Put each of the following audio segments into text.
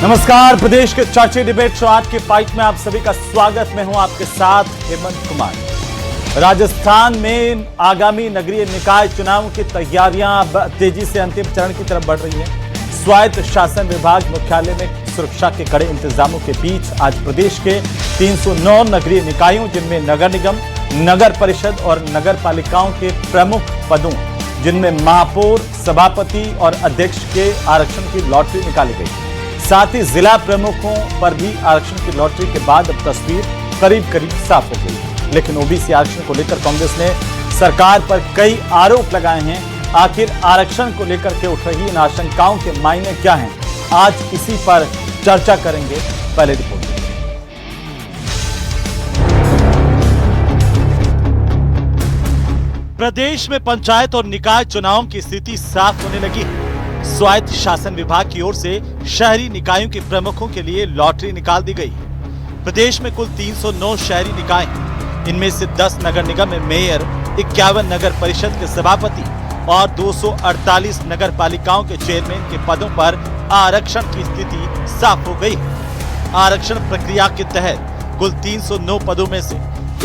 नमस्कार, प्रदेश के चर्चा डिबेट शो आज के फाइट में आप सभी का स्वागत। मैं हूं आपके साथ हेमंत कुमार। राजस्थान में आगामी नगरीय निकाय चुनाव की तैयारियां अब तेजी से अंतिम चरण की तरफ बढ़ रही हैं। स्वायत्त शासन विभाग मुख्यालय में सुरक्षा के कड़े इंतजामों के बीच आज प्रदेश के 309 नगरीय निकायों, जिनमें नगर निगम, नगर परिषद और नगर पालिकाओं के प्रमुख पदों, जिनमें महापौर, सभापति और अध्यक्ष के आरक्षण की लॉटरी निकाली गई। साथ ही जिला प्रमुखों पर भी आरक्षण की लॉटरी के बाद अब तस्वीर करीब करीब साफ हो गई। लेकिन ओबीसी आरक्षण को लेकर कांग्रेस ने सरकार पर कई आरोप लगाए हैं। आखिर आरक्षण को लेकर के उठ रही इन आशंकाओं के मायने क्या हैं, आज इसी पर चर्चा करेंगे। पहले रिपोर्ट। प्रदेश में पंचायत और निकाय चुनावों की स्थिति साफ होने लगी है। स्वायत्त शासन विभाग की ओर से शहरी निकायों के प्रमुखों के लिए लॉटरी निकाल दी गई है। प्रदेश में कुल 309 शहरी निकाय हैं। इनमें से 10 नगर निगम में मेयर, 51 नगर परिषद के सभापति और 248 नगर पालिकाओं के चेयरमैन के पदों पर आरक्षण की स्थिति साफ हो गई है। आरक्षण प्रक्रिया के तहत कुल 309 पदों में से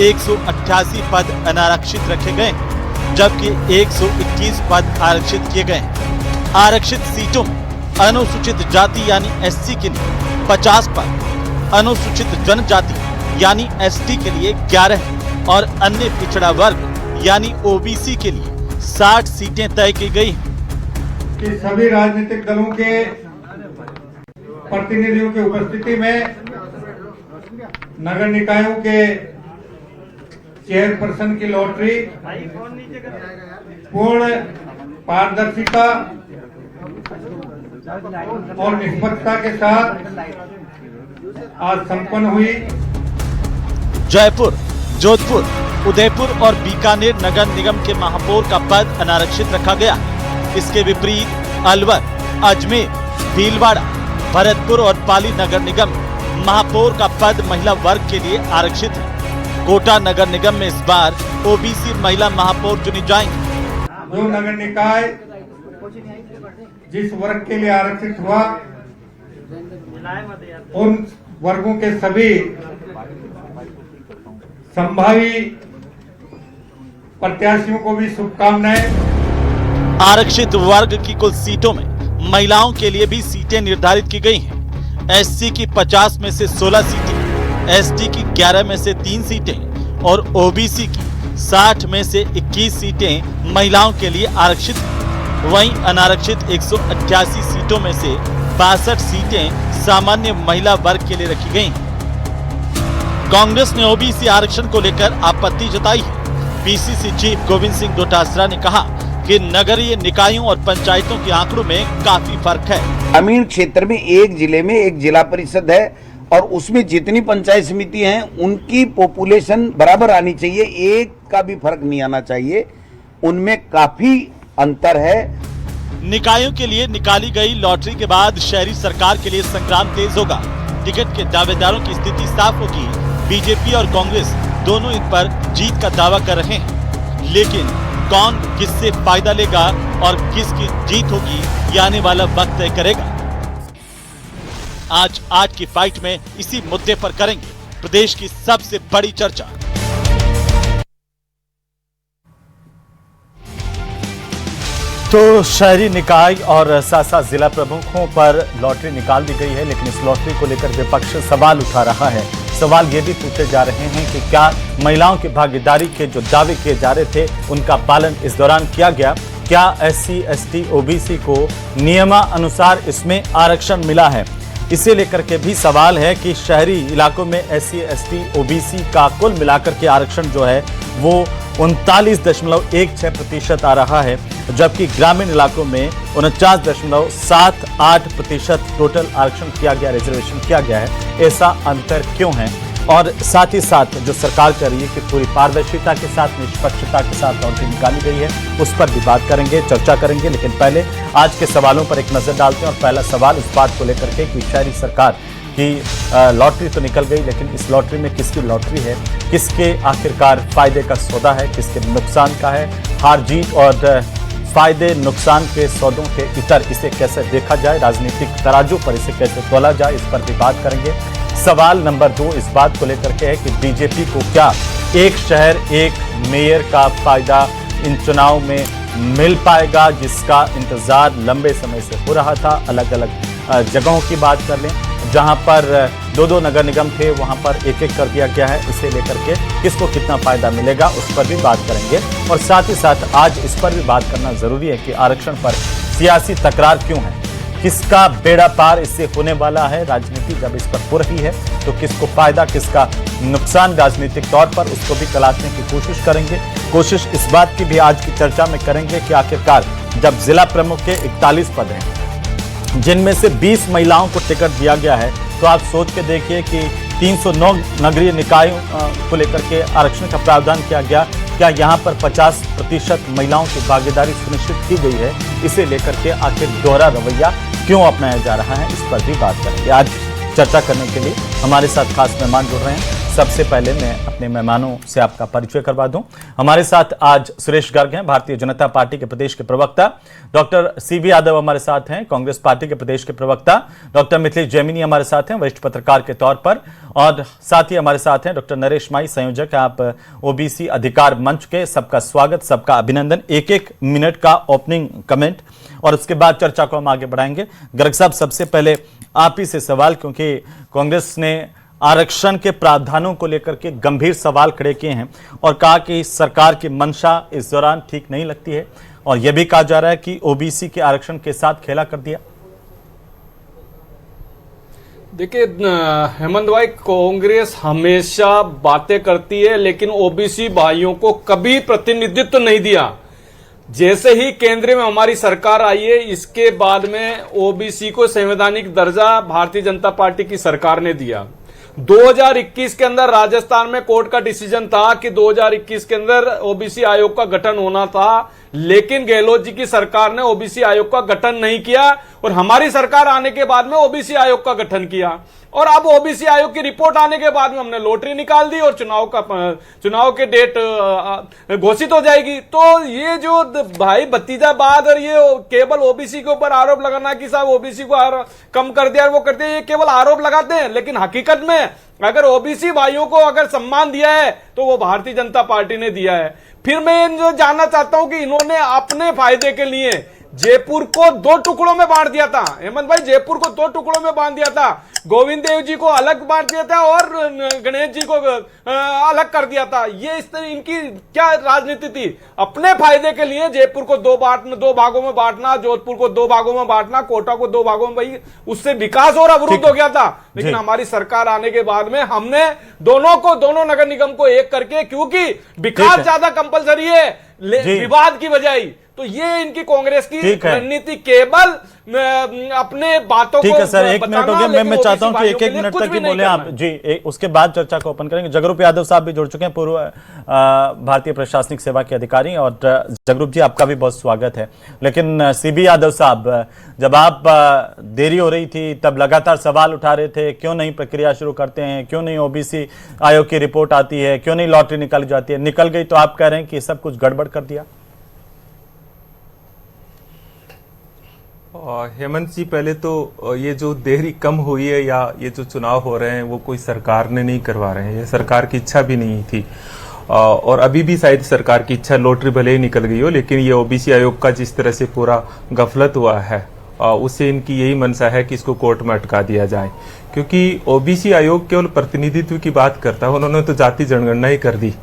188 पद अनारक्षित रखे गए हैं, जबकि 121 पद आरक्षित किए गए हैं। आरक्षित सीटों में अनुसूचित जाति यानी एससी के लिए 50 पद, अनुसूचित जनजाति यानी एसटी के लिए 11 और अन्य पिछड़ा वर्ग यानी ओबीसी के लिए 60 सीटें तय की गई हैं। कि सभी राजनीतिक दलों के प्रतिनिधियों की उपस्थिति में नगर निकायों के चेयरपर्सन की लॉटरी पूर्ण पारदर्शिता और निष्पक्षता के साथ आज संपन्न हुई। जयपुर, जोधपुर, उदयपुर और बीकानेर नगर निगम के महापौर का पद अनारक्षित रखा गया। इसके विपरीत अलवर, अजमेर, भीलवाड़ा, भरतपुर और पाली नगर निगम महापौर का पद महिला वर्ग के लिए आरक्षित है। कोटा नगर निगम में इस बार ओबीसी महिला महापौर चुनी जाएंगी। जो नगर निकाय जिस वर्ग के लिए आरक्षित हुआ, उन वर्गों के सभी संभावी प्रत्याशियों को भी शुभकामनाएं। आरक्षित वर्ग की कुल सीटों में महिलाओं के लिए भी सीटें निर्धारित की गई हैं। एससी की 50 में से 16 सीटें, एसटी की 11 में से 3 सीटें और ओबीसी की 60 में से 21 सीटें महिलाओं के लिए आरक्षित हैं। वहीं अनारक्षित 188 सीटों में से 62 सीटें सामान्य महिला वर्ग के लिए रखी गई हैं। कांग्रेस ने ओबीसी आरक्षण को लेकर आपत्ति जताई है। पीसीसी चीफ गोविंद सिंह डोटासरा ने कहा कि नगरीय निकायों और पंचायतों के आंकड़ों में काफी फर्क है। ग्रामीण क्षेत्र में एक जिले में एक जिला परिषद है और उसमें जितनी पंचायत समिति हैं उनकी पॉपुलेशन बराबर आनी चाहिए, एक का भी फर्क नहीं आना चाहिए। उनमें काफी अंतर है। निकायों के लिए निकाली गई लॉटरी के बाद शहरी सरकार के लिए संग्राम तेज होगा। टिकट के दावेदारों की स्थिति साफ होगी। बीजेपी और कांग्रेस दोनों इन पर जीत का दावा कर रहे हैं, लेकिन कौन किससे फायदा लेगा और किसकी जीत होगी, ये आने वाला वक्त तय करेगा। आज की फाइट में इसी मुद्दे पर करेंगे प्रदेश की सबसे बड़ी चर्चा। तो शहरी निकाय और साथ साथ जिला प्रमुखों पर लॉटरी निकाल दी गई है, लेकिन इस लॉटरी को लेकर विपक्ष सवाल उठा रहा है। सवाल ये भी पूछे जा रहे हैं कि क्या महिलाओं की भागीदारी के जो दावे किए जा रहे थे उनका पालन इस दौरान किया गया? क्या एससी, एसटी, ओबीसी को नियमानुसार इसमें आरक्षण मिला है? इसे लेकर के भी सवाल है कि शहरी इलाकों में एससी, एसटी, ओबीसी का कुल मिलाकर के आरक्षण जो है वो 39.16% आ रहा है, जबकि ग्रामीण इलाकों में 49.78% टोटल आरक्षण किया गया, रिजर्वेशन किया गया है। ऐसा अंतर क्यों है? और साथ ही साथ जो सरकार कर रही है कि पूरी पारदर्शिता के साथ, निष्पक्षता के साथ लॉटरी निकाली गई है, उस पर भी बात करेंगे, चर्चा करेंगे। लेकिन पहले आज के सवालों पर एक नजर डालते हैं। और पहला सवाल इस बात को लेकर के कि शहरी सरकार की लॉटरी तो निकल गई, लेकिन इस लॉटरी में किसकी लॉटरी है, किसके आखिरकार फायदे का सौदा है, किसके नुकसान का है? हार जीत और फायदे नुकसान के सौदों के इतर इसे कैसे देखा जाए, राजनीतिक तराजू पर इसे कैसे तोला जाए, इस पर भी बात करेंगे। सवाल नंबर 2 इस बात को लेकर के है कि बीजेपी को क्या एक शहर एक मेयर का फायदा इन चुनाव में मिल पाएगा, जिसका इंतजार लंबे समय से हो रहा था। अलग अलग जगहों की बात कर लें, जहां पर 2-2 नगर निगम थे वहां पर 1-1 कर दिया गया है। इसे लेकर के किसको कितना फायदा मिलेगा उस पर भी बात करेंगे। और साथ ही साथ आज इस पर भी बात करना जरूरी है कि आरक्षण पर सियासी तकरार क्यों है, किसका बेड़ा पार इससे होने वाला है। राजनीति जब इस पर हो रही है तो किसको फायदा किसका नुकसान राजनीतिक तौर पर, उसको भी तलाशने की कोशिश करेंगे। कोशिश इस बात की भी आज की चर्चा में करेंगे कि आखिरकार जब जिला प्रमुख के 41 पद हैं जिनमें से 20 महिलाओं को टिकट दिया गया है, तो आप सोच के देखिए कि 309 नगरीय निकायों को लेकर के आरक्षण का प्रावधान किया गया, क्या यहाँ पर 50% महिलाओं की भागीदारी सुनिश्चित की गई है? इसे लेकर के आखिर दोहरा रवैया क्यों अपनाया जा रहा है, इस पर भी बात करेंगे। आज चर्चा करने के लिए हमारे साथ खास मेहमान जुड़ रहे हैं। सबसे पहले मैं अपने मेहमानों से आपका परिचय करवा दूं। हमारे साथ आज सुरेश गर्ग हैं, भारतीय जनता पार्टी के प्रदेश के प्रवक्ता। डॉक्टर सीबी यादव हमारे साथ हैं, कांग्रेस पार्टी के प्रदेश के प्रवक्ता। डॉक्टर मिथिलेश जैमिनी हमारे साथ हैं, वरिष्ठ पत्रकार के तौर पर। और साथ ही हमारे साथ हैं डॉक्टर नरेश माई, संयोजक आप ओबीसी अधिकार मंच के। सबका स्वागत, सबका अभिनंदन। 1-1 मिनट का ओपनिंग कमेंट और उसके बाद चर्चा को हम आगे बढ़ाएंगे। गर्ग साहब, सबसे पहले आप ही से सवाल, क्योंकि कांग्रेस ने आरक्षण के प्रावधानों को लेकर के गंभीर सवाल खड़े किए हैं और कहा कि सरकार की मंशा इस दौरान ठीक नहीं लगती है, और यह भी कहा जा रहा है कि ओबीसी के आरक्षण के साथ खेला कर दिया। देखिए हेमंत भाई, कांग्रेस हमेशा बातें करती है लेकिन ओबीसी भाइयों को कभी प्रतिनिधित्व नहीं दिया। जैसे ही केंद्र में हमारी सरकार आई है, इसके बाद में ओबीसी को संवैधानिक दर्जा भारतीय जनता पार्टी की सरकार ने दिया। 2021 के अंदर राजस्थान में कोर्ट का डिसीजन था कि 2021 के अंदर ओबीसी आयोग का गठन होना था, लेकिन गहलोत जी की सरकार ने ओबीसी आयोग का गठन नहीं किया और हमारी सरकार आने के बाद में ओबीसी आयोग का गठन किया। और अब ओबीसी आयोग की रिपोर्ट आने के बाद में हमने लॉटरी निकाल दी और चुनाव के डेट घोषित हो जाएगी। तो ये जो भाई भतीजावाद और ये केवल ओबीसी के ऊपर आरोप लगाना कि साहब ओबीसी को कम कर दिया, वो करते हैं, ये केवल आरोप लगाते हैं। लेकिन हकीकत में अगर ओबीसी भाइयों को अगर सम्मान दिया है तो वो भारतीय जनता पार्टी ने दिया है। फिर मैं जो जानना चाहता हूं कि इन्होंने अपने फायदे के लिए जयपुर को 2 टुकड़ों में बांट दिया था। हेमंत भाई, जयपुर को 2 टुकड़ों में बांट दिया था। गोविंद देव जी को अलग बांट दिया था और गणेश जी को अलग कर दिया था। ये इस तरह इनकी क्या राजनीति थी? अपने फायदे के लिए जयपुर को 2 भागों में बांटना, जोधपुर को 2 भागों में बांटना, कोटा को 2 भागों में, भाई उससे विकास और अवरुद्ध हो गया था। लेकिन हमारी सरकार आने के बाद में हमने दोनों नगर निगम को एक करके, क्योंकि विकास ज्यादा कंपलसरी है विवाद की बजाय। तो ये इनकी कांग्रेस की रणनीति, केवल अपने बातों को। ठीक है सर, 1 मिनट हो गया। मैं चाहता हूं कि 1-1 मिनट तक ही बोले आप जी। उसके बाद चर्चा को ओपन करेंगे। जगरूप यादव साहब भी जुड़ चुके हैं, पूर्व भारतीय प्रशासनिक सेवा के अधिकारी। और जगरूप जी, आपका भी बहुत स्वागत है। लेकिन सीबी यादव साहब, जब आप देरी हो रही थी तब लगातार सवाल उठा रहे थे, क्यों नहीं प्रक्रिया शुरू करते हैं, क्यों नहीं ओबीसी आयोग की रिपोर्ट आती है, क्यों नहीं लॉटरी निकाली जाती है। निकल गई तो आप कह रहे हैं कि सब कुछ गड़बड़ कर दिया। हेमंत जी, पहले तो ये जो देरी कम हुई है या ये जो चुनाव हो रहे हैं वो कोई सरकार ने नहीं करवा रहे हैं, ये सरकार की इच्छा भी नहीं थी। और अभी भी शायद सरकार की इच्छा, लॉटरी भले ही निकल गई हो, लेकिन ये ओबीसी आयोग का जिस तरह से पूरा गफलत हुआ है उससे इनकी यही मंशा है कि इसको कोर्ट में अटका दिया जाए। क्योंकि ओबीसी आयोग केवल प्रतिनिधित्व की बात करता है, उन्होंने तो जाति जनगणना ही कर दी।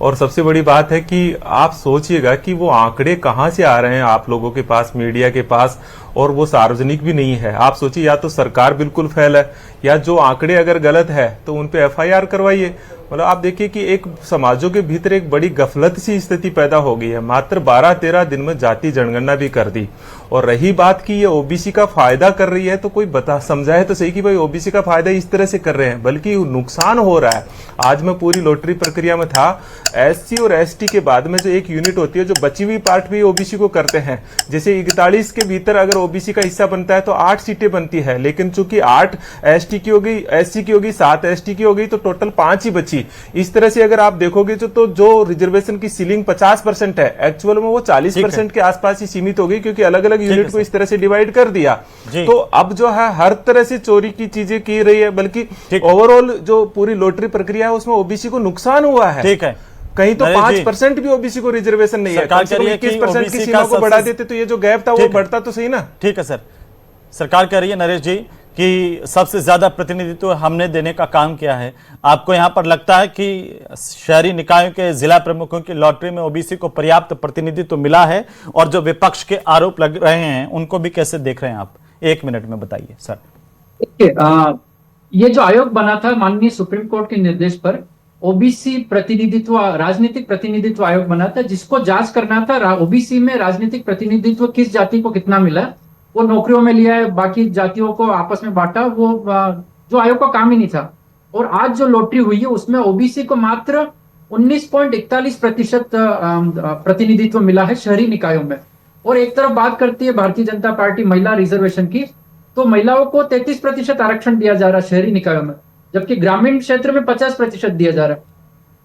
और सबसे बड़ी बात है कि आप सोचिएगा कि वो आंकड़े कहां से आ रहे हैं आप लोगों के पास, मीडिया के पास, और वो सार्वजनिक भी नहीं है। आप सोचिए, या तो सरकार बिल्कुल फेल है, या जो आंकड़े अगर गलत है तो उन पे एफआईआर करवाइए। मतलब आप देखिए कि एक समाजों के भीतर एक बड़ी गफलत सी स्थिति पैदा हो गई है। मात्र 12-13 दिन में जाति जनगणना भी कर दी। और रही बात कि ये ओबीसी का फायदा कर रही है, तो कोई समझाए तो सही कि भाई ओबीसी का फायदा इस तरह से कर रहे हैं, बल्कि नुकसान हो रहा है। आज मैं पूरी लॉटरी प्रक्रिया में था, एससी और एसटी के बाद में जो एक यूनिट होती है, जो बची हुई पार्ट भी ओबीसी को करते हैं। जैसे 41 के भीतर अगर ओबीसी का हिस्सा बनता है तो 8 सीटें बनती है, लेकिन चूंकि 8 एसटी की हो गई, एससी की होगी, 7 एसटी की हो गई, तो टोटल 5 ही बची ओबीसी। इस तरह से अगर आप देखोगे तो जो रिजर्वेशन की सीलिंग 50% है, एक्चुअल में वो 40% के आसपास ही सीमित हो गई, क्योंकि अलग अलग यूनिट को इस तरह से डिवाइड कर दिया। तो अब जो है हर तरह से चोरी की चीजें की रही है, बल्कि ओवरऑल जो पूरी लॉटरी प्रक्रिया है उसमें ओबीसी को नुकसान हुआ है। ठीक है, कहीं तो 5% भी ओबीसी को रिजर्वेशन नहीं है। 21% की सीमा को बढ़ा देते तो ये जो गैप था वो बढ़ता तो सही ना। ठीक है सर, सरकार कह रही है नरेश जी कि सबसे ज्यादा प्रतिनिधित्व हमने देने का काम किया है। आपको यहां पर लगता है कि शहरी निकायों के जिला प्रमुखों की लॉटरी में ओबीसी को पर्याप्त प्रतिनिधित्व मिला है? और जो विपक्ष के आरोप लग रहे हैं उनको भी कैसे देख रहे हैं आप? 1 मिनट में बताइए सर। ये जो आयोग बना था माननीय सुप्रीम कोर्ट के निर्देश पर, ओबीसी प्रतिनिधित्व, राजनीतिक प्रतिनिधित्व आयोग बना था, जिसको जांच करना था ओबीसी में राजनीतिक प्रतिनिधित्व किस जाति को कितना मिला। वो नौकरियों में लिया है, बाकी जातियों को आपस में बांटा, वो जो आयोग का काम ही नहीं था। और आज जो लॉटरी हुई है उसमें ओबीसी को मात्र 19.41% प्रतिनिधित्व मिला है शहरी निकायों में। और एक तरफ बात करती है भारतीय जनता पार्टी महिला रिजर्वेशन की, तो महिलाओं को 33% आरक्षण दिया जा रहा है शहरी निकायों में, जबकि ग्रामीण क्षेत्र में 50% दिया जा रहा है।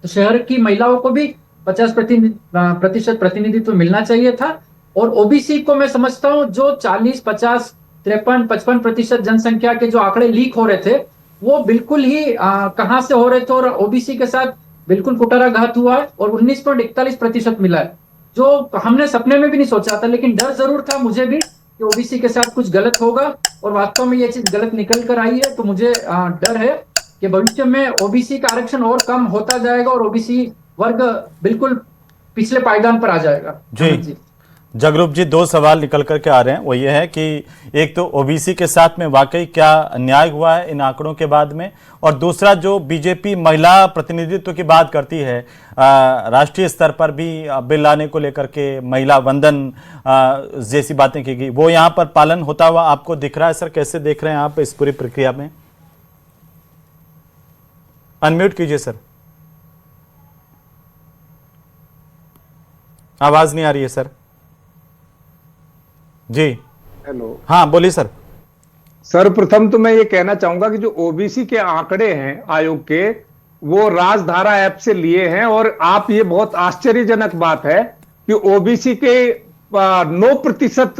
तो शहर की महिलाओं को भी 50% प्रतिनिधित्व मिलना चाहिए था। और ओबीसी को मैं समझता हूं जो 40, 50, 53, 55% जनसंख्या के जो आंकड़े लीक हो रहे थे वो बिल्कुल ही कहां से हो रहे थे, और ओबीसी के साथ बिल्कुल कुटाराघात हुआ है और 19.41% मिला है, जो हमने सपने में भी नहीं सोचा था। लेकिन डर जरूर था मुझे भी कि ओबीसी के साथ कुछ गलत होगा, और वास्तव में ये चीज गलत निकल कर आई है। तो मुझे डर है कि भविष्य में ओबीसी का आरक्षण और कम होता जाएगा और ओबीसी वर्ग बिल्कुल पिछले पायदान पर आ जाएगा। जी जगरूप जी, 2 सवाल निकल करके आ रहे हैं। वो ये है कि एक तो ओबीसी के साथ में वाकई क्या अन्याय हुआ है इन आंकड़ों के बाद में, और दूसरा जो बीजेपी महिला प्रतिनिधित्व की बात करती है, राष्ट्रीय स्तर पर भी बिल लाने को लेकर के महिला वंदन जैसी बातें की गई, वो यहाँ पर पालन होता हुआ आपको दिख रहा है सर? कैसे देख रहे हैं आप इस पूरी प्रक्रिया में? अनम्यूट कीजिए सर, आवाज नहीं आ रही है सर। जी हेलो, हाँ बोलिए सर। सर्वप्रथम तो मैं ये कहना चाहूंगा कि जो ओबीसी के आंकड़े हैं आयोग के, वो राजधारा ऐप से लिए हैं। और आप, ये बहुत आश्चर्यजनक बात है कि ओबीसी के 9%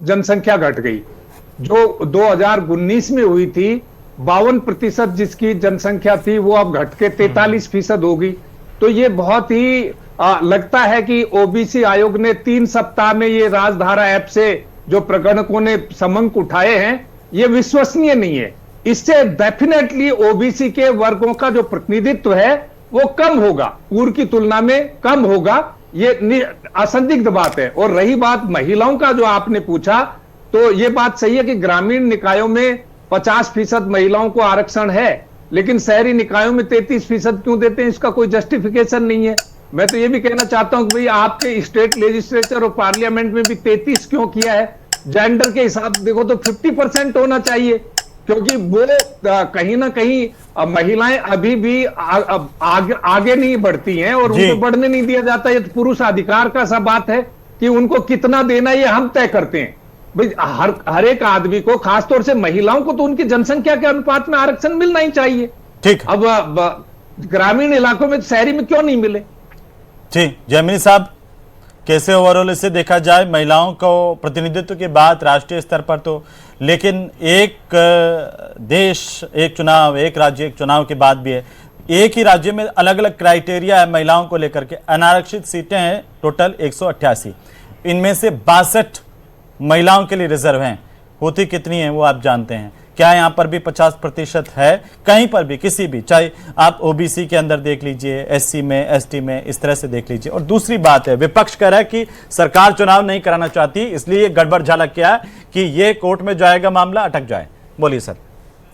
जनसंख्या घट गई, जो 2019 में हुई थी 52% जिसकी जनसंख्या थी, वो अब घट के 43% होगी। तो ये बहुत ही लगता है कि ओबीसी आयोग ने 3 सप्ताह में ये राजधारा ऐप से जो प्रकरणों ने समंक उठाए हैं, ये विश्वसनीय नहीं है। इससे डेफिनेटली ओबीसी के वर्गों का जो प्रतिनिधित्व है वो कम होगा, पूर्व की तुलना में कम होगा, ये असंदिग्ध बात है। और रही बात महिलाओं का जो आपने पूछा, तो ये बात सही है कि ग्रामीण निकायों में 50% महिलाओं को आरक्षण है, लेकिन शहरी निकायों में 33% क्यों देते हैं, इसका कोई जस्टिफिकेशन नहीं है। मैं तो ये भी कहना चाहता हूं कि भाई आपके स्टेट लेजिस्लेचर और पार्लियामेंट में भी 33 क्यों किया है? जेंडर के हिसाब से देखो तो 50% होना चाहिए, क्योंकि वो कहीं ना कहीं महिलाएं अभी भी आगे नहीं बढ़ती हैं और उनको बढ़ने नहीं दिया जाता। ये तो पुरुष अधिकार का सा बात है कि उनको कितना देना ये हम तय करते हैं। भाई हर एक आदमी को, खासतौर से महिलाओं को, तो उनकी जनसंख्या के अनुपात में आरक्षण मिलना ही चाहिए। ठीक, अब ग्रामीण इलाकों में, शहरी में क्यों नहीं मिले? जी जयमिनी साहब, कैसे ओवरऑल इसे देखा जाए? महिलाओं को प्रतिनिधित्व की बात राष्ट्रीय स्तर पर तो, लेकिन एक देश एक चुनाव, एक राज्य एक चुनाव की बात भी है। एक ही राज्य में अलग अलग क्राइटेरिया है महिलाओं को लेकर के। अनारक्षित सीटें हैं टोटल 188, इनमें से 62 महिलाओं के लिए रिजर्व हैं। होती कितनी है वो आप जानते हैं? क्या यहाँ पर भी 50% है? कहीं पर भी, किसी भी, चाहे आप ओबीसी के अंदर देख लीजिए, एससी में, एसटी में, इस तरह से देख लीजिए। और दूसरी बात है, विपक्ष कह रहा है कि सरकार चुनाव नहीं कराना चाहती, इसलिए गड़बड़ झलक क्या है कि ये कोर्ट में जाएगा मामला, अटक जाए। बोलिए सर।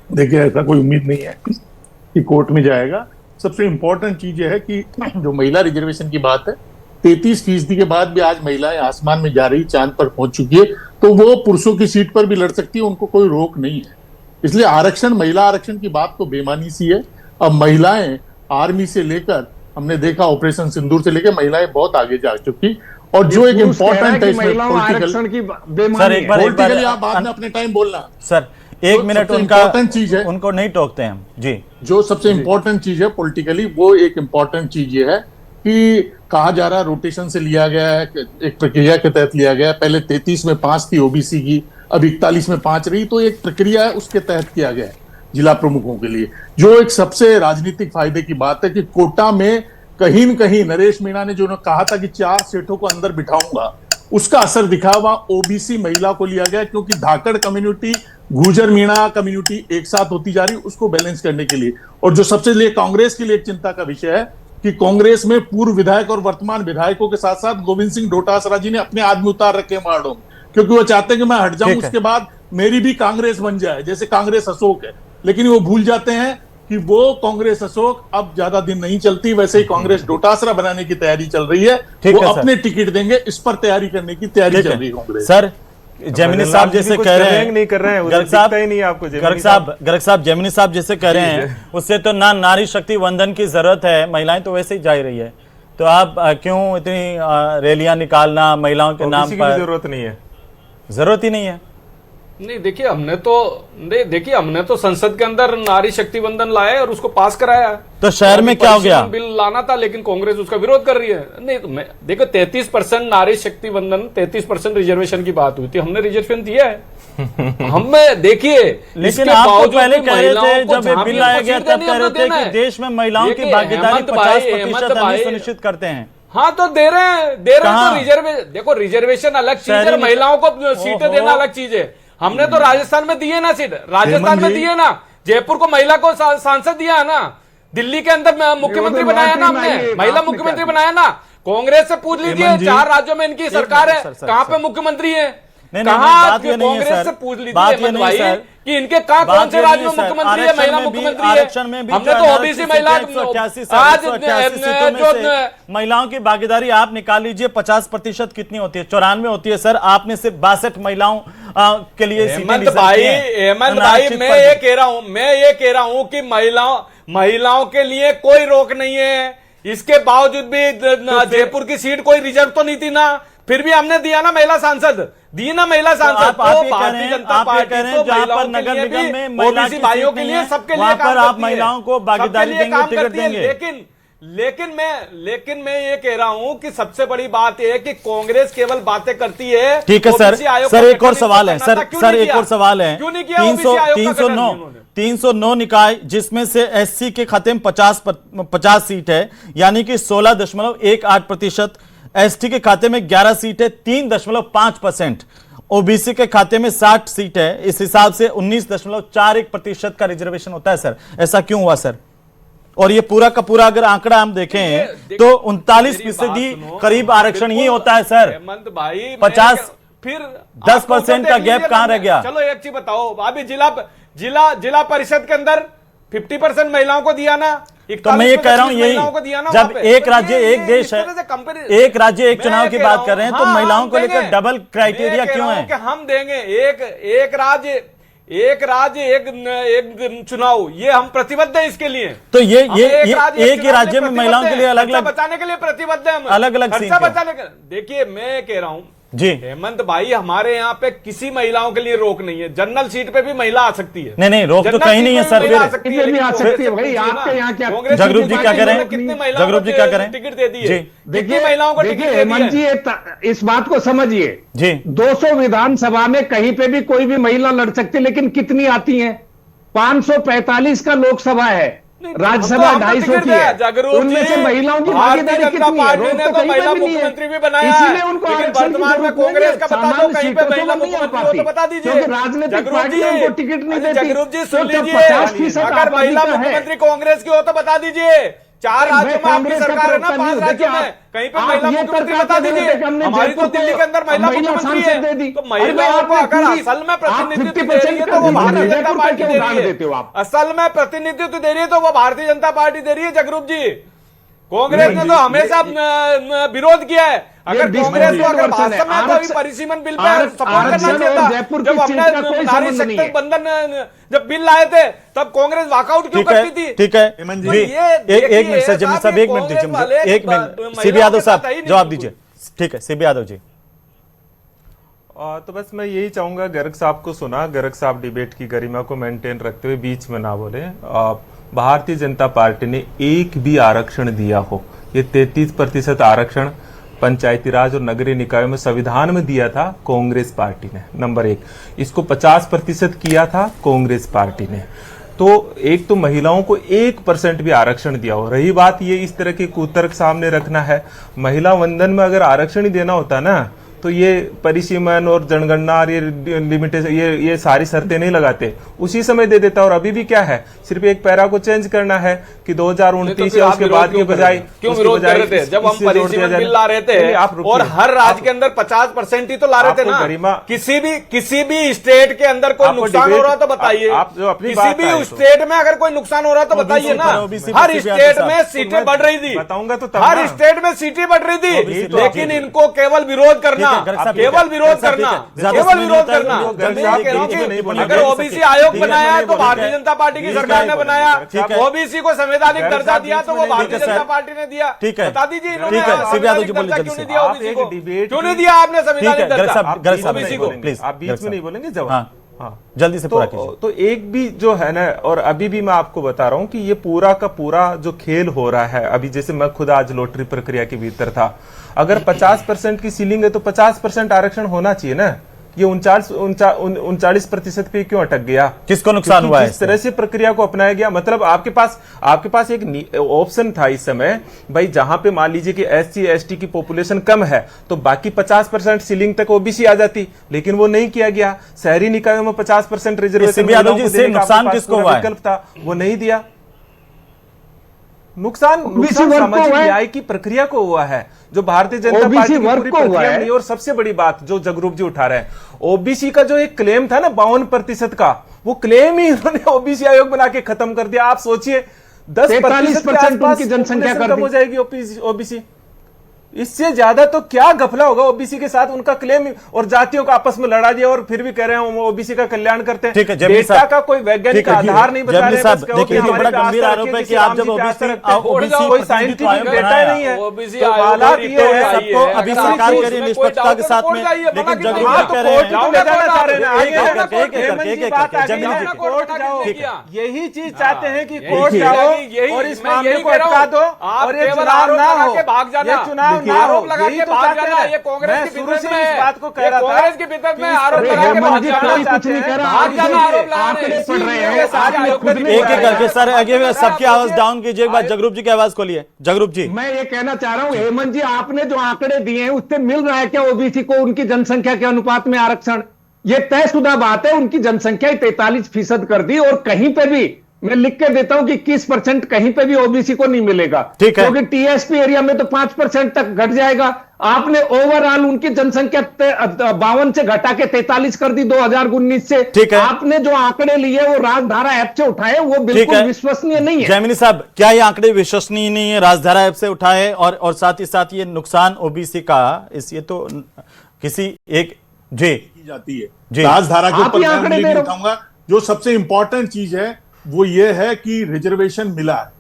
देखिए, ऐसा कोई उम्मीद नहीं है कि कोर्ट में जाएगा। सबसे इंपॉर्टेंट चीज यह है कि जो महिला रिजर्वेशन की बात है, 33% के बाद भी आज महिलाएं आसमान में जा रही, चांद पर पहुंच चुकी है, तो वो पुरुषों की सीट पर भी लड़ सकती है, उनको कोई रोक नहीं है। इसलिए आरक्षण, महिला आरक्षण की बात तो बेमानी सी है। अब महिलाएं आर्मी से लेकर, हमने देखा ऑपरेशन सिंदूर से लेकर, महिलाएं बहुत आगे जा चुकी। और जो एक इम्पोर्टेंट है इसमें, आरक्षण की सर एक बार आपने अपने टाइम बोलना सर, एक मिनट सबसे उनका important चीज है, उनको नहीं टोकते हैं हम जी। जो सबसे इंपॉर्टेंट चीज है पॉलिटिकली, वो एक इंपॉर्टेंट चीज ये है कि कहा जा रहा है रोटेशन से लिया गया है, एक प्रक्रिया के तहत लिया गया है। पहले 33 में 5 थी ओबीसी की, अब 41 में 5 रही, तो एक प्रक्रिया है उसके तहत किया गया है जिला प्रमुखों के लिए। जो एक सबसे राजनीतिक फायदे की बात है कि कोटा में कहीं न कहीं नरेश मीणा ने जो कहा था कि 4 सेठों को अंदर बिठाऊंगा, उसका असर दिखा। वहां ओबीसी महिला को लिया गया क्योंकि धाकड़ कम्युनिटी, गुर्जर मीणा कम्युनिटी एक साथ होती जा रही, उसको बैलेंस करने के लिए। और जो सबसे लिए कांग्रेस के लिए एक चिंता का विषय है कि कांग्रेस में पूर्व विधायक और वर्तमान विधायकों के साथ साथ गोविंद सिंह डोटासरा जी ने अपने आदमी उतार रखे मार्डो में, क्योंकि वो चाहते हैं कि मैं हट जाऊं, उसके बाद मेरी भी कांग्रेस बन जाए, जैसे कांग्रेस अशोक है। लेकिन वो भूल जाते हैं कि वो कांग्रेस अशोक अब ज्यादा दिन नहीं चलती, वैसे ही कांग्रेस डोटासरा बनाने की तैयारी चल रही है। वो अपने टिकट देंगे, इस पर तैयारी करने की तैयारी चल रही है कांग्रेस। सर जैमिनी साहब जैसे कह रहे हैं, नहीं कर रहे हैं, गर्ग साहब ही नहीं आपको गर्ग साहब जैमिनी साहब जैसे कह रहे हैं, उससे तो ना नारी शक्ति वंदन की जरूरत है, महिलाएं तो वैसे ही जा रही है, तो आप क्यों इतनी रैलियां निकालना महिलाओं के नाम पर? जरूरत नहीं है, जरूरत ही नहीं है। नहीं देखिए, हमने तो संसद के अंदर नारी शक्ति वंदन लाया है और उसको पास कराया है। तो शहर में क्या हो गया? बिल लाना था लेकिन कांग्रेस उसका विरोध कर रही है। नहीं तो देखो 33% नारी शक्ति वंदन, 33% रिजर्वेशन की बात हुई थी, हमने रिजर्वेशन दिया है। हमें देखिए, लेकिन आप तो पहले कह रहे थे जब ये बिल लाया गया तब कह रहे थे कि देश में महिलाओं की भागीदारी 50% हम सुनिश्चित करते हैं। हाँ तो दे रहे हैं तो देखो रिजर्वेशन अलग चीज है, महिलाओं को सीटें देना अलग चीज है। हमने तो राजस्थान में दिए ना सीट, राजस्थान में दिए ना, जयपुर को महिला को सांसद दिया है ना, दिल्ली के अंदर मुख्यमंत्री बनाया ना हमने, महिला मुख्यमंत्री बनाया ना। कांग्रेस से पूछ लीजिए, 4 राज्यों में इनकी सरकार है, कहां पे मुख्यमंत्री है? कहां कांग्रेस से पूछ लीजिए कि इनके कहां कौन से राज्य में मुख्यमंत्री है, महिला मुख्यमंत्री है? हमने तो ओबीसी महिला आज जो महिलाओं की भागीदारी आप निकाल लीजिए, 50% कितनी होती है? 94 होती है सर। आपने सिर्फ 62 महिलाओं के लिए हेमंत भाई मैं ये कह रहा हूं कि महिलाओं के लिए कोई रोक नहीं है। इसके बावजूद भी जयपुर की सीट कोई रिजर्व तो नहीं थी ना, फिर भी हमने दिया ना महिला सांसद, दी ना महिला सांसद। तो भारतीय जनता पार्टी तो जहां पर नगर निगम में महिला भाइयों के लिए, सबके लिए पर आप महिलाओं को भागीदारी देंगे, टिकट देंगे। लेकिन मैं ये कह रहा हूं कि सबसे बड़ी बात यह है कि कांग्रेस केवल बातें करती है। ठीक है सर एक और सवाल है सर एक और सवाल है। 309 निकाय जिसमें से एससी के खाते में 50 सीट है, यानी कि 16.18%, एसटी के खाते में 11 सीट है, 3.5%, ओबीसी के खाते में 60 सीट है, इस हिसाब से 19.41% का रिजर्वेशन होता है। सर ऐसा क्यों हुआ सर? और ये पूरा का पूरा अगर आंकड़ा हम देखें तो 39% करीब आरक्षण ही होता है सर। हेमंत भाई 50 फिर 10% का गैप कहां रह गया? चलो एक चीज बताओ, अभी जिला परिषद के अंदर 50% महिलाओं को दिया ना। तो मैं ये कह रहा हूं, यही जब एक राज्य एक देश है, एक राज्य एक चुनाव की बात कर रहे हैं, तो महिलाओं को लेकर डबल क्राइटेरिया क्यों है? हम देंगे एक राज्य एक चुनाव, ये हम प्रतिबद्ध है इसके लिए। तो ये एक ही राज्य में महिलाओं के लिए अलग अलग बचाने के लिए प्रतिबद्ध है, हम अलग अलग सीट बचाने के। देखिए मैं कह रहा हूं जी हेमंत भाई, हमारे यहाँ पे किसी महिलाओं के लिए रोक नहीं है। जनरल सीट पे भी महिला आ सकती है। नहीं रोक तो कहीं नहीं है सर। भी आ सकती है भाई, आपके यहाँ क्या? जगरूप जी क्या करें? कितनी महिलाओं जगरूप जी क्या करें? टिकट दे दिए? देखिए महिलाओं को टिकट दे दिए? हेमंत जी इस बात को समझिए जी, 200 विधानसभा में कहीं पे भी कोई भी महिला लड़ सकती है, लेकिन कितनी आती है? 545 का लोकसभा है, राज्यसभा 250 की है, उनमें से महिलाओं की भागीदारी कितनी है? रोक तो कहीं पे भी नहीं है, इसीलिए उनको आरक्षण की जरूरत नहीं है। सामान्य सीटों तो नहीं आ पाती, क्योंकि राजनीतिक पार्टियां उनको टिकट नहीं देती। तो जब 50% अगर महिला मुख्यमंत्री कांग्रेस की हो तो बता दीजिए। 4 राज्यों में आपकी सरकार है ना, 5 राज्यों में कहीं पे महिला मुख्यमंत्री बता दीजिए। हमारी तो दिल्ली के अंदर महिला मुख्यमंत्री है, तो महिलाओं को अगर असल में प्रतिनिधित्व दे रही है तो वो भारतीय जनता पार्टी दे रही है। असल में प्रतिनिधित्व दे रही है तो वो भारतीय जनता पार्टी दे रही है। जगरूप जी, कांग्रेस ने तो हमेशा विरोध किया है। अगर कांग्रेस को अगर वास्तव में कोई परिसीमन बिल पे सपोर्ट करना चाहिए था, जब अपने नारी शक्ति बंधन जब बिल लाए थे तब कांग्रेस वॉकआउट क्यों करती थी? ठीक है एक मिनट सर, जमीन साहब एक मिनट दीजिए मुझे, एक मिनट। सीबी यादव साहब जवाब दीजिए। ठीक है सीबी यादव जी। तो बस मैं यही चाहूंगा, गर्ग साहब को सुना, गर्ग साहब डिबेट की गरिमा को मेंटेन रखते हुए बीच में ना बोले। भारतीय जनता पार्टी ने एक भी आरक्षण दिया हो, ये 33% आरक्षण पंचायती राज और नगरीय निकायों में संविधान में दिया था कांग्रेस पार्टी ने, नंबर 1। इसको 50% किया था कांग्रेस पार्टी ने। तो एक तो महिलाओं को 1% भी आरक्षण दिया हो। रही बात ये इस तरह के कुतर्क सामने रखना है, महिला वंदन में अगर आरक्षण ही देना होता ना तो ये परिसीमन और जनगणना और ये लिमिटेशन ये सारी शर्तें नहीं लगाते, उसी समय दे देता। और अभी भी क्या है, सिर्फ एक पैरा को चेंज करना है कि 2029 या उसके बाद के बजाय क्यों विरोध कर रहे थे जब हम परिसीमन बिल ला रहे थे? और हर राज्य के अंदर 50% ही तो ला रहे थे ना। किसी भी स्टेट के अंदर कोई नुकसान हो रहा तो बताइए, किसी भी स्टेट में अगर कोई नुकसान हो रहा तो बताइए ना। हर स्टेट में सीटें बढ़ रही थी, बताऊंगा तो हर स्टेट में सीटें बढ़ रही थी, लेकिन इनको केवल विरोध करना, केवल विरोध करना, केवल विरोध करना। अगर ओबीसी आयोग बनाया है तो भारतीय जनता पार्टी की सरकार ने बनाया, ओबीसी को संवैधानिक दर्जा दिया तो वो भारतीय जनता पार्टी ने दिया। बता दीजिए इन्होंने संवैधानिक दर्जा क्यों नहीं दिया ओबीसी को? क्यों नहीं दिया आपने संवैधानिक दर्जा ओबीसी को? प्लीज आप बीच में नहीं बोलेंगे जवाब। हाँ, जल्दी से पूरा कीजिए। तो एक भी जो है ना, और अभी भी मैं आपको बता रहा हूं कि ये पूरा का पूरा जो खेल हो रहा है, अभी जैसे मैं खुद आज लॉटरी प्रक्रिया के भीतर था, अगर 50% की सीलिंग है तो 50% आरक्षण होना चाहिए ना। ये 39% पे क्यों अटक गया? किसको नुकसान हुआ है? इस तरह से प्रक्रिया को अपनाया गया, मतलब आपके पास एक ऑप्शन था इस समय, भाई जहां पे मान लीजिए कि SC ST की पॉपुलेशन कम है तो बाकी 50% सीलिंग तक ओबीसी आ जाती, लेकिन वो नहीं किया गया। शहरी निकायों में 50% रिजर्वेशन नुकसान किसको हुआ? विकल्प था, वो नहीं दिया। नुकसान सामाजिक न्याय की प्रक्रिया को हुआ है, जो भारतीय जनता पार्टी की पूरी प्रक्रिया में। और सबसे बड़ी बात जो जगरूप जी उठा रहे हैं, ओबीसी का जो एक क्लेम था ना 52% का, वो क्लेम ही उन्होंने ओबीसी आयोग बना के खत्म कर दिया। आप सोचिए 10% उनकी जनसंख्या खत्म हो जाएगी ओबीसी। इससे ज्यादा तो क्या घपला होगा ओबीसी के साथ? उनका क्लेम और जातियों का आपस में लड़ा दिया और फिर भी कह रहे हैं ओबीसी का कल्याण करते हैं। डेटा का कोई वैज्ञानिक आधार नहीं बता रहे। देखिए ये बड़ा गंभीर आरोप है कि आप जब कोई साइंटिफिक डेटा नहीं है। हालात ये है, सबको अभी सरकार कह रही है निष्पक्षता के साथ में, लेकिन जब यही चीज चाहते हैं कि कोर्ट जाओ और इस मामले को अटका दो और ये चुनाव ना हो, ये चुनाव आरोप लगा के भाग जाना। ये कांग्रेस की फितरत में इस बात को कह रहा था, कांग्रेस की फितरत में आरोप लगा के भाग जाना, भाग जाना, आरोप लगा रहे हैं। एक करके सर आगे सबकी आवाज डाउन कीजिए, एक बार जगरूप जी की आवाज खोलिए। जगरूप जी, मैं ये कहना चाह रहा हूं, हेमंत जी आपने जो आंकड़े दिए हैं उससे मिल रहा है क्या ओबीसी को उनकी जनसंख्या के अनुपात में आरक्षण? ये तयशुदा बात है, उनकी जनसंख्या 43% कर दी, और कहीं पे भी मैं लिख के देता हूं कि 21% कहीं पे भी ओबीसी को नहीं मिलेगा, ठीक है, क्योंकि टीएसपी एरिया में तो 5% तक घट जाएगा। आपने ओवरऑल उनकी जनसंख्या 52 से घटा के 43 कर दी 2019 से। ठीक है, आपने जो आंकड़े लिए वो राजधारा ऐप से उठाए, वो बिल्कुल विश्वसनीय नहीं है। जैमिनी साहब, क्या ये आंकड़े विश्वसनीय नहीं है? राजधारा ऐप से उठाए और साथ ही साथ ये नुकसान ओबीसी का, ये तो किसी एक जी जाती है राजधारा के ऊपर। मैं उंगली नहीं उठाऊंगा। जो सबसे इंपॉर्टेंट चीज है वो ये है कि रिजर्वेशन मिला है,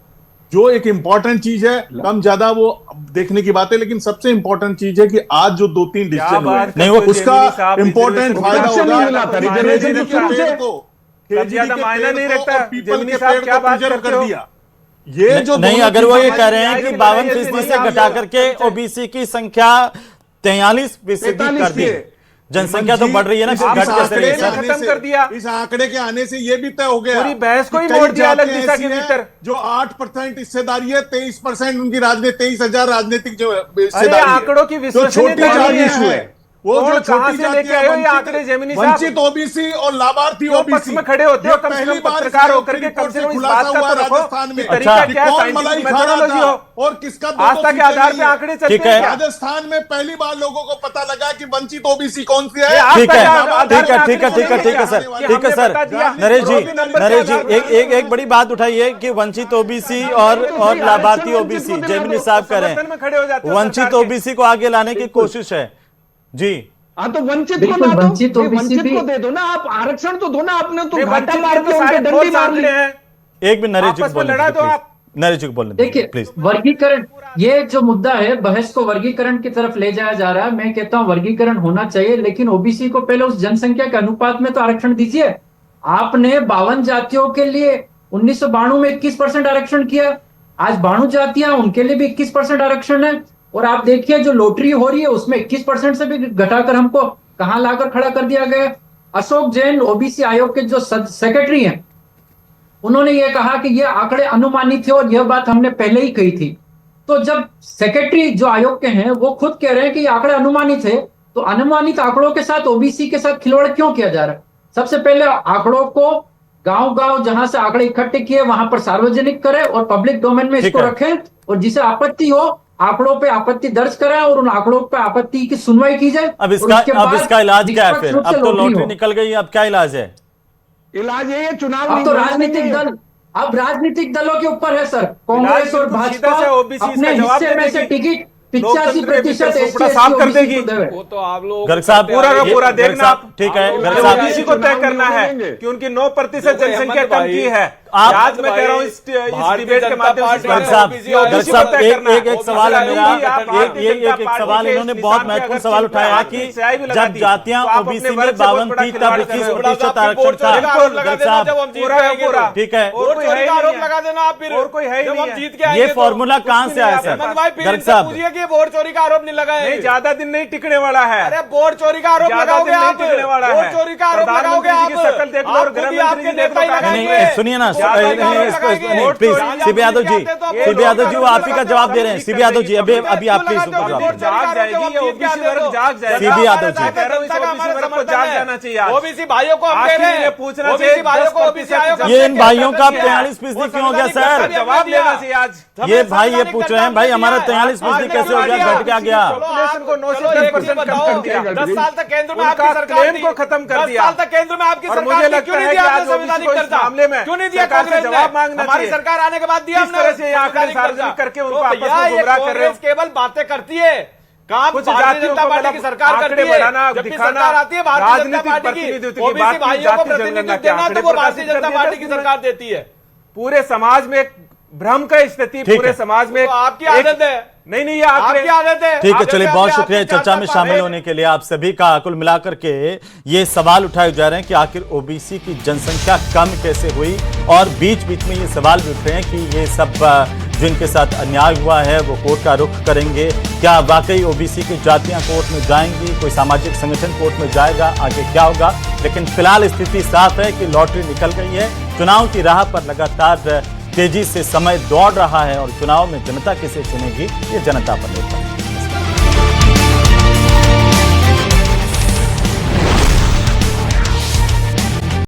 जो एक इंपॉर्टेंट चीज है। कम ज्यादा वो देखने की बात है, लेकिन सबसे इंपॉर्टेंट चीज है कि आज जो 2-3 डिसीजन हुए नहीं, वो उसका इंपॉर्टेंट फायदा होगा। मायना नहीं रखता। क्या बात कर दिया ये जो नहीं, अगर वो ये कह रहे हैं कि 52% से घटा करके ओबीसी की संख्या 43% कर दी, जनसंख्या तो बढ़ रही है ना, खत्म कर दिया। इस आंकड़े के आने से ये भी तय हो गया, पूरी बहस को ही मोड़ दिया अलग दिशा के भीतर। जो 8% हिस्सेदारी है, 23% उनकी 23,000 राजनीतिक जो आंकड़ों की छोटी जाति है, वो जो छोटी जाति है, वंचित ओबीसी और लाभार्थी ओबीसी में खड़े होते हो, कम से कम पत्रकार होकर के कम से कम इस बात का तो राजस्थान में तरीका क्या है, कौन मलाई खा रहा था और किसका आस्था के आधार पे आंकड़े चलते हैं। राजस्थान में पहली बार लोगों को पता लगा कि वंचित ओबीसी कौन सी है। ठीक है सर, नरेश जी एक बड़ी बात उठाई है कि वंचित ओबीसी और लाभार्थी ओबीसी, जैमिनी साहब कह रहे हैं वंचित ओबीसी को आगे लाने की कोशिश है जी। हाँ तो वंचित को ना दो, वंचित को दे दो ना, आप आरक्षण तो दो ना। आपने तो घाटा मार के उनके डंडी मार ली है। एक भी नरेश जी को बोलने दीजिए, नरेश जी को बोलने दीजिए देखिए, वर्गीकरण ये जो मुद्दा है, बहस को वर्गीकरण की तरफ ले जाया जा रहा है। मैं कहता हूं वर्गीकरण होना चाहिए, लेकिन ओबीसी को पहले उस जनसंख्या के अनुपात में तो आरक्षण दीजिए। आपने 52 जातियों के लिए 1992 में 21% आरक्षण किया, आज 92 जातियां, उनके लिए भी 21% आरक्षण है। और आप देखिए जो लॉटरी हो रही है उसमें 21% से भी घटाकर हमको कहां लाकर खड़ा कर दिया गया। अशोक जैन ओबीसी आयोग के जो सेक्रेटरी हैं, उन्होंने ये कहा कि ये आंकड़े अनुमानित थे और यह बात हमने पहले ही कही थी। तो जब सेक्रेटरी जो आयोग के हैं वो खुद कह रहे हैं कि ये आंकड़े अनुमानित है, तो अनुमानित आंकड़ों के साथ ओबीसी के साथ खिलवाड़ क्यों किया जा रहा है? सबसे पहले आंकड़ों को गांव-गांव जहां से आंकड़े इकट्ठे किए वहां पर सार्वजनिक करें और पब्लिक डोमेन में इसको रखें, और जिसे आपत्ति हो आंकड़ों पे आपत्ति दर्ज कराएं और उन आंकड़ों पे आपत्ति की सुनवाई की जाए। अब इसका इलाज क्या है फिर? अब तो लॉटरी निकल गई, अब क्या इलाज है? इलाज ये चुनाव अब तो राजनीतिक दल, अब राजनीतिक दलों के ऊपर है सर। कांग्रेस और भाजपा अपने हिस्से में से टिकट 85% साफ कर देगी। वो तो आप लोग गर्ग साहब पूरा का पूरा देखना, ठीक है गर्ग साहब, ओबीसी को तय करना है कि उनकी 9% जनसंख्या कम की है। आप आज मैं कह रहा हूँ इस डिबेट के माध्यम से गर्ग साहब एक सवाल है मेरा, एक सवाल इन्होंने बहुत महत्वपूर्ण सवाल उठाया कि जब जातियां ओबीसी में 52 थी तब 21% आरक्षण था। गर्ग साहब ठीक है, आरोप लगा देना आप, फिर और कोई है ही नहीं है। ये फॉर्मूला कहां से आया सर? गर्ग साहब वोट चोरी का आरोप नहीं लगाए, नहीं ज्यादा दिन नहीं टिकने वाला है। अरे वोट चोरी का आरोप लगाओगे आप, वोट चोरी का आरोप लगाओगे आप, शकल देख लो और आपके नेता ही लगाएंगे। सुनिए ना प्लीज, सीबी यादव जी वो आप ही का जवाब दे रहे हैं। सीबी यादव जी अभी आप प्लीज जाग जाएगी, ओबीसी वर्ग जाग जाएगा। सीबी यादव जी ओबीसी वर्ग को जाग जाना चाहिए। ओबीसी भाइयों को हम कह रहे हैं, पूछना ओबीसी भाइयों को ओबीसी आयोग, ये इन भाइयों का 43% क्यों हो गया सर? जवाब लेना चाहिए आज। ये भाई ये पूछ रहे हैं भाई हमारा 43% कैसे हो गया, घट क्या गया? पॉपुलेशन को 9 से 10% कम कर दिया। 10 साल तक केंद्र में आपकी सरकार क्लेम को खत्म कर दिया। 10 साल तक केंद्र में आपकी और सरकार मुझे थी, लगता क्यों है नहीं कि दिया आज आपने संवैधानिक ओबीसी को इस दर्जा? मामले में क्यों नहीं दिया सरकार से कांग्रेस ने? जवाब मांगना हमारी चाहिए। सरकार आने के बाद दिया किस तरह से ये आंकड़े सार्वजनिक करके उनको आपस में गुमराह कर रहे हो? केवल बातें करती है, काम कुछ भारतीय जातियों जनता को पार्टी की सरकार आंकड़े करती है। बढ़ाना, जबकि दिखाना, सरकार आती है भारतीय जनता राजनीतिक पार्टी की, प्रतिनिधित्व की ओबीसी बात की, भाइयों को जाति प्रतिनिधित्व जनगणना के देना तो आंकड़े वो भारतीय प्रकाशित जनता कर पार्टी की दिए। सरकार देती है। पूरे समाज में एक भ्रम का स्थिति, पूरे समाज में तो आपकी आदत है। नहीं ये आंकड़े आपकी आदत है। ठीक है, चलिए बहुत शुक्रिया चर्चा में शामिल होने के लिए आप सभी का। कुल मिलाकर के ये सवाल उठाए जा रहे हैं कि आखिर ओबीसी की जनसंख्या कम कैसे हुई, और बीच बीच में ये सवाल भी उठ रहे हैं कि ये सब जिनके साथ अन्याय हुआ है वो कोर्ट का रुख करेंगे। क्या वाकई ओबीसी की जातियां कोर्ट में जाएंगी? कोई सामाजिक संगठन कोर्ट में जाएगा? आगे क्या होगा? लेकिन फिलहाल स्थिति साफ है कि लॉटरी निकल गई है। चुनाव की राह पर लगातार तेजी से समय दौड़ रहा है और चुनाव में जनता किसे चुनेगी ये जनता पर निर्भर है।